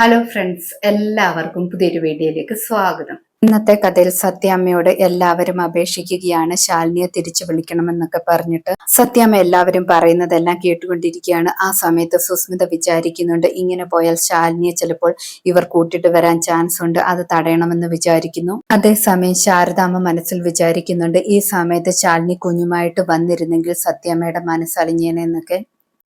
Hello friends, എല്ലാവർക്കും പുതിയൊരു വീഡിയോയിലേക്ക് സ്വാഗതം. ഇന്നത്തെ കഥയിൽ സത്യാമ്മയോട് എല്ലാവരും അപേക്ഷിക്കുകയാണ് ശാലിനിയെ തിരിച്ചു വിളിക്കണമെന്നൊക്കെ പറഞ്ഞിട്ട്. സത്യാമ്മ എല്ലാവരും പറയുന്നതെല്ലാം കേട്ടുകൊണ്ടിരിക്കുകയാണ്. ആ സമയത്ത് സുസ്മിത വിചാരിക്കുന്നുണ്ട്, ഇങ്ങനെ പോയാൽ ശാലിനിയെ ചിലപ്പോൾ ഇവർ കൂട്ടിട്ട് വരാൻ ചാൻസ് ഉണ്ട്, അത് തടയണമെന്ന് വിചാരിക്കുന്നു. അതേസമയം ശാരദാമ്മ മനസ്സിൽ വിചാരിക്കുന്നുണ്ട്, ഈ സമയത്ത് ശാലിനി കുഞ്ഞുമായിട്ട് വന്നിരുന്നെങ്കിൽ സത്യാമ്മയുടെ മനസ്സലിഞ്ഞേനെന്നൊക്കെ.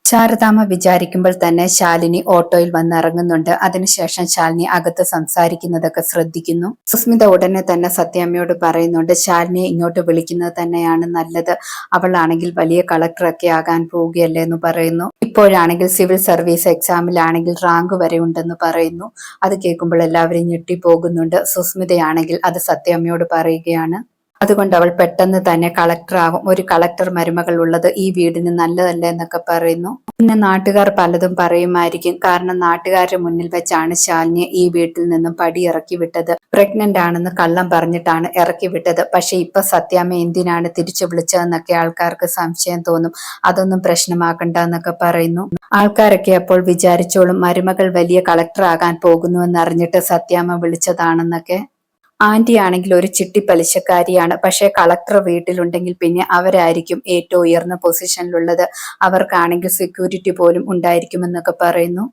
ശാരദാമ്മ വിചാരിക്കുമ്പോൾ തന്നെ ശാലിനി ഓട്ടോയിൽ വന്നിറങ്ങുന്നുണ്ട്. അതിനുശേഷം ശാലിനി അകത്ത് സംസാരിക്കുന്നതൊക്കെ ശ്രദ്ധിക്കുന്നു. സുസ്മിത ഉടനെ തന്നെ സത്യാമ്മയോട് പറയുന്നുണ്ട്, ശാലിനിയെ ഇങ്ങോട്ട് വിളിക്കുന്നത് തന്നെയാണ് നല്ലത്. അവളാണെങ്കിൽ വലിയ കളക്ടറൊക്കെ ആകാൻ പോവുകയല്ലേ എന്ന് പറയുന്നു. ഇപ്പോഴാണെങ്കിൽ സിവിൽ സർവീസ് എക്സാമിലാണെങ്കിൽ റാങ്ക് വരെ ഉണ്ടെന്ന് പറയുന്നു. അത് കേൾക്കുമ്പോൾ എല്ലാവരും ഞെട്ടിപ്പോകുന്നുണ്ട്. സുസ്മിതയാണെങ്കിൽ അത് സത്യാമ്മയോട് പറയുകയാണ്. അതുകൊണ്ട് അവൾ പെട്ടെന്ന് തന്നെ കളക്ടറാകും. ഒരു കളക്ടർ മരുമകൾ ഉള്ളത് ഈ വീടിന് നല്ലതല്ല എന്നൊക്കെ പറയുന്നു. പിന്നെ നാട്ടുകാർ പലതും പറയുമായിരിക്കും. കാരണം നാട്ടുകാരുടെ മുന്നിൽ വെച്ചാണ് ശാലിനിയെ ഈ വീട്ടിൽ നിന്നും പടി ഇറക്കി വിട്ടത്. പ്രഗ്നന്റ് ആണെന്ന് കള്ളം പറഞ്ഞിട്ടാണ് ഇറക്കി വിട്ടത്. പക്ഷെ ഇപ്പൊ സത്യാമ്മ എന്തിനാണ് തിരിച്ചു വിളിച്ചതെന്നൊക്കെ ആൾക്കാർക്ക് സംശയം തോന്നും. അതൊന്നും പ്രശ്നമാക്കണ്ട എന്നൊക്കെ പറയുന്നു. ആൾക്കാരൊക്കെ അപ്പോൾ വിചാരിച്ചോളും മരുമകൾ വലിയ കളക്ടർ ആകാൻ പോകുന്നുവെന്നറിഞ്ഞിട്ട് സത്യാമ്മ വിളിച്ചതാണെന്നൊക്കെ. ആന്റി ആണെങ്കിൽ ഒരു ചിട്ടി പലിശക്കാരിയാണ്. പക്ഷെ കളക്ടർ വീട്ടിലുണ്ടെങ്കിൽ പിന്നെ അവരായിരിക്കും ഏറ്റവും ഉയർന്ന പൊസിഷനിലുള്ളത്. അവർക്കാണെങ്കിൽ സെക്യൂരിറ്റി പോലും ഉണ്ടായിരിക്കുമെന്നൊക്കെ പറയുന്നു.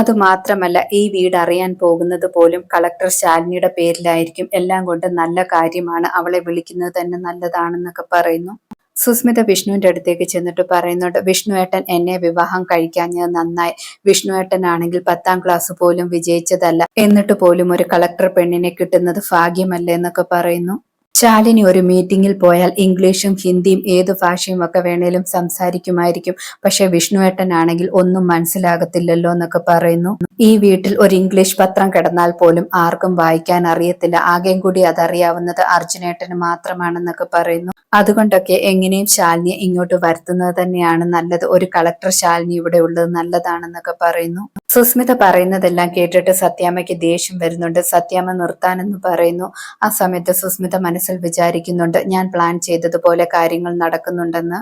അതുമാത്രമല്ല, ഈ വീട് അറിയാൻ പോകുന്നത് പോലും കളക്ടർ ശാലിനിയുടെ പേരിലായിരിക്കും. എല്ലാം കൊണ്ട് നല്ല കാര്യമാണ്, അവളെ വിളിക്കുന്നത് തന്നെ നല്ലതാണെന്നൊക്കെ പറയുന്നു. സുസ്മിത വിഷ്ണുവിന്റെ അടുത്തേക്ക് ചെന്നിട്ട് പറയുന്നുണ്ട്, വിഷ്ണുവേട്ടൻ എന്നെ വിവാഹം കഴിക്കാഞ്ഞത് നന്നായി. വിഷ്ണുവേട്ടനാണെങ്കിൽ 10ാം ക്ലാസ് പോലും വിജയിച്ചതല്ല, എന്നിട്ട് പോലും ഒരു കളക്ടർ പെണ്ണിനെ കിട്ടുന്നത് ഭാഗ്യമല്ലേ എന്നൊക്കെ പറയുന്നു. ശാലിനി ഒരു മീറ്റിംഗിൽ പോയാൽ ഇംഗ്ലീഷും ഹിന്ദിയും ഏതു ഭാഷയും ഒക്കെ വേണേലും സംസാരിക്കുമായിരിക്കും. പക്ഷെ വിഷ്ണുവേട്ടനാണെങ്കിൽ ഒന്നും മനസ്സിലാകത്തില്ലല്ലോ എന്നൊക്കെ പറയുന്നു. ഈ വീട്ടിൽ ഒരു ഇംഗ്ലീഷ് പത്രം കിടന്നാൽ പോലും ആർക്കും വായിക്കാൻ അറിയത്തില്ല. ആകെയും കൂടി അതറിയാവുന്നത് അർജുനേട്ടന് മാത്രമാണെന്നൊക്കെ പറയുന്നു. അതുകൊണ്ടൊക്കെ എങ്ങനെയും ശാലിനിയെ ഇങ്ങോട്ട് വരുത്തുന്നത് തന്നെയാണ് നല്ലത്. ഒരു കളക്ടർ ശാലിനി ഇവിടെ ഉള്ളത് നല്ലതാണെന്നൊക്കെ പറയുന്നു. സുസ്മിത പറയുന്നതെല്ലാം കേട്ടിട്ട് സത്യാമ്മയ്ക്ക് ദേഷ്യം വരുന്നുണ്ട്. സത്യാമ്മ നിർത്താനെന്ന് പറയുന്നു. ആ സമയത്ത് സുസ്മിത മനസ്സിൽ വിചാരിക്കുന്നുണ്ട്, ഞാൻ പ്ലാൻ ചെയ്തതുപോലെ കാര്യങ്ങൾ നടക്കുന്നുണ്ടെന്ന്.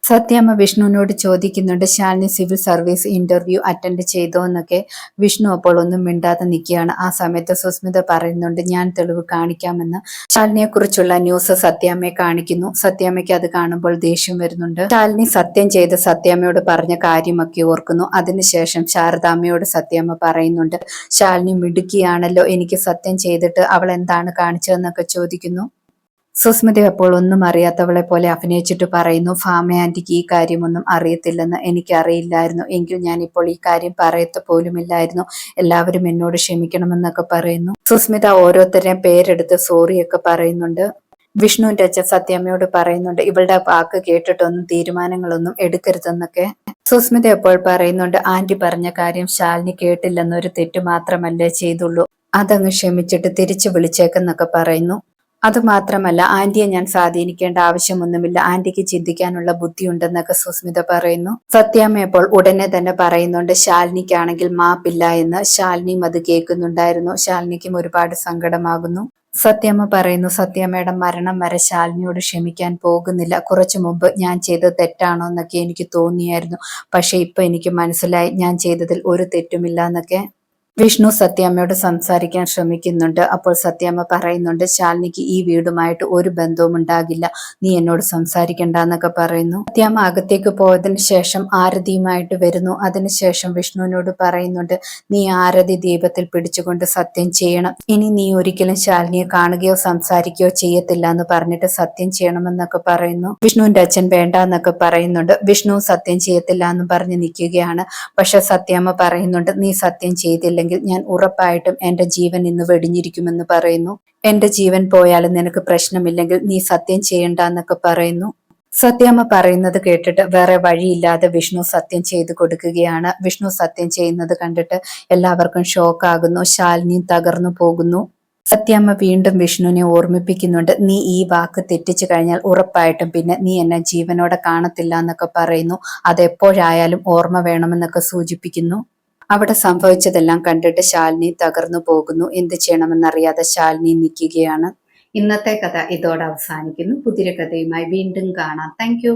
സത്യാമ്മ വിഷ്ണുവിനോട് ചോദിക്കുന്നുണ്ട്, Shalini civil service interview attend ചെയ്തോ എന്നൊക്കെ. വിഷ്ണു അപ്പോൾ ഒന്നും മിണ്ടാതെ നിൽക്കുകയാണ്. ആ സമയത്ത് സുസ്മിത പറയുന്നുണ്ട്, ഞാൻ തെളിവ് കാണിക്കാമെന്ന്. ശാലിനിയെ കുറിച്ചുള്ള ന്യൂസ് സത്യാമ്മയെ കാണിക്കുന്നു. സത്യാമ്മയ്ക്ക് അത് കാണുമ്പോൾ ദേഷ്യം വരുന്നുണ്ട്. ശാലിനി സത്യം ചെയ്ത് സത്യാമ്മയോട് പറഞ്ഞ കാര്യമൊക്കെ ഓർക്കുന്നു. അതിനുശേഷം ശാരദാമ്മയോട് സത്യാമ്മ പറയുന്നുണ്ട്, ശാലിനി മിടുക്കിയാണല്ലോ, എനിക്ക് സത്യം ചെയ്തിട്ട് അവൾ എന്താണ് കാണിച്ചതെന്നൊക്കെ ചോദിക്കുന്നു. സുസ്മിത അപ്പോൾ ഒന്നും അറിയാത്തവളെ പോലെ അഭിനയിച്ചിട്ട് പറയുന്നു, ഫാമ ആന്റിക്ക് ഈ കാര്യമൊന്നും അറിയത്തില്ലെന്ന് എനിക്കറിയില്ലായിരുന്നു. എങ്കിൽ ഞാൻ ഇപ്പോൾ ഈ കാര്യം പറയത്ത പോലുമില്ലായിരുന്നു. എല്ലാവരും എന്നോട് ക്ഷമിക്കണമെന്നൊക്കെ പറയുന്നു. സുസ്മിത ഓരോരുത്തരെയും പേരെടുത്ത് സോറിയൊക്കെ പറയുന്നുണ്ട്. വിഷ്ണുവിന്റെ അച്ഛൻ സത്യാമ്മയോട് പറയുന്നുണ്ട്, ഇവളുടെ വാക്ക് കേട്ടിട്ടൊന്നും തീരുമാനങ്ങളൊന്നും എടുക്കരുതെന്നൊക്കെ. സുസ്മിത എപ്പോൾ പറയുന്നുണ്ട്, ആന്റി പറഞ്ഞ കാര്യം ശാലിനി കേട്ടില്ലെന്നൊരു തെറ്റ് മാത്രമല്ലേ ചെയ്തുള്ളൂ, അതങ്ങ് ക്ഷമിച്ചിട്ട് തിരിച്ചു വിളിച്ചേക്കെന്നൊക്കെ പറയുന്നു. അതുമാത്രമല്ല, ആന്റിയെ ഞാൻ സ്വാധീനിക്കേണ്ട ആവശ്യമൊന്നുമില്ല, ആന്റിക്ക് ചിന്തിക്കാനുള്ള ബുദ്ധിയുണ്ടെന്നൊക്കെ സുസ്മിത പറയുന്നു. സത്യാമ്മ അപ്പോൾ ഉടനെ തന്നെ പറയുന്നുണ്ട്, ശാലിനിക്കാണെങ്കിൽ മാപ്പില്ല എന്ന്. ശാലിനിയും അത് കേൾക്കുന്നുണ്ടായിരുന്നു. ശാലിനിക്കും ഒരുപാട് സങ്കടമാകുന്നു. സത്യാമ്മ പറയുന്നു, സത്യാമ്മയുടെ മരണം വരെ ശാലിനിയോട് ക്ഷമിക്കാൻ പോകുന്നില്ല. കുറച്ചു മുമ്പ് ഞാൻ ചെയ്തത് തെറ്റാണോ എന്നൊക്കെ എനിക്ക് തോന്നിയായിരുന്നു. പക്ഷെ ഇപ്പൊ എനിക്ക് മനസ്സിലായി ഞാൻ ചെയ്തതിൽ ഒരു തെറ്റുമില്ല എന്നൊക്കെ. വിഷ്ണു സത്യാമ്മയോട് സംസാരിക്കാൻ ശ്രമിക്കുന്നുണ്ട്. അപ്പോൾ സത്യാമ്മ പറയുന്നുണ്ട്, ശാലിനിക്ക് ഈ വീടുമായിട്ട് ഒരു ബന്ധവും ഉണ്ടാകില്ല, നീ എന്നോട് സംസാരിക്കണ്ട എന്നൊക്കെ പറയുന്നു. സത്യാമ്മ അകത്തേക്ക് പോയതിനു ശേഷം ആരതിയുമായിട്ട് വരുന്നു. അതിനുശേഷം വിഷ്ണുവിനോട് പറയുന്നുണ്ട്, നീ ആരതി ദീപത്തിൽ പിടിച്ചുകൊണ്ട് സത്യം ചെയ്യണം. ഇനി നീ ഒരിക്കലും ശാലിനിയെ കാണുകയോ സംസാരിക്കുകയോ ചെയ്യത്തില്ല എന്ന് പറഞ്ഞിട്ട് സത്യം ചെയ്യണമെന്നൊക്കെ പറയുന്നു. വിഷ്ണുവിന്റെ അച്ഛൻ വേണ്ട എന്നൊക്കെ പറയുന്നുണ്ട്. വിഷ്ണു സത്യം ചെയ്യത്തില്ല എന്ന് പറഞ്ഞ് നിൽക്കുകയാണ്. പക്ഷെ സത്യാമ്മ പറയുന്നുണ്ട്, നീ സത്യം ചെയ്തില്ലെങ്കിൽ ഞാൻ ഉറപ്പായിട്ടും എന്റെ ജീവൻ ഇന്ന് വെടിഞ്ഞിരിക്കുമെന്ന് പറയുന്നു. എന്റെ ജീവൻ പോയാലും നിനക്ക് പ്രശ്നമില്ലെങ്കിൽ നീ സത്യം ചെയ്യണ്ട എന്നൊക്കെ പറയുന്നു. സത്യാമ്മ പറയുന്നത് കേട്ടിട്ട് വേറെ വഴിയില്ലാതെ വിഷ്ണു സത്യം ചെയ്തു കൊടുക്കുകയാണ്. വിഷ്ണു സത്യം ചെയ്യുന്നത് കണ്ടിട്ട് എല്ലാവർക്കും ഷോക്കാകുന്നു. ശാലിനിയും തകർന്നു പോകുന്നു. സത്യാമ്മ വീണ്ടും വിഷ്ണുവിനെ ഓർമ്മിപ്പിക്കുന്നുണ്ട്, നീ ഈ വാക്ക് തെറ്റിച്ചു കഴിഞ്ഞാൽ ഉറപ്പായിട്ടും പിന്നെ നീ എന്നെ ജീവനോടെ കാണത്തില്ല എന്നൊക്കെ പറയുന്നു. അതെപ്പോഴായാലും ഓർമ്മ വേണമെന്നൊക്കെ സൂചിപ്പിക്കുന്നു. അവിടെ സംഭവിച്ചതെല്ലാം കണ്ടിട്ട് ശാലിനി തകർന്നു പോകുന്നു. എന്ത് ചെയ്യണമെന്നറിയാതെ ശാലിനി നിൽക്കുകയാണ്. ഇന്നത്തെ കഥ ഇതോടെ അവസാനിക്കുന്നു. പുതിയ കഥയുമായി വീണ്ടും കാണാം. താങ്ക്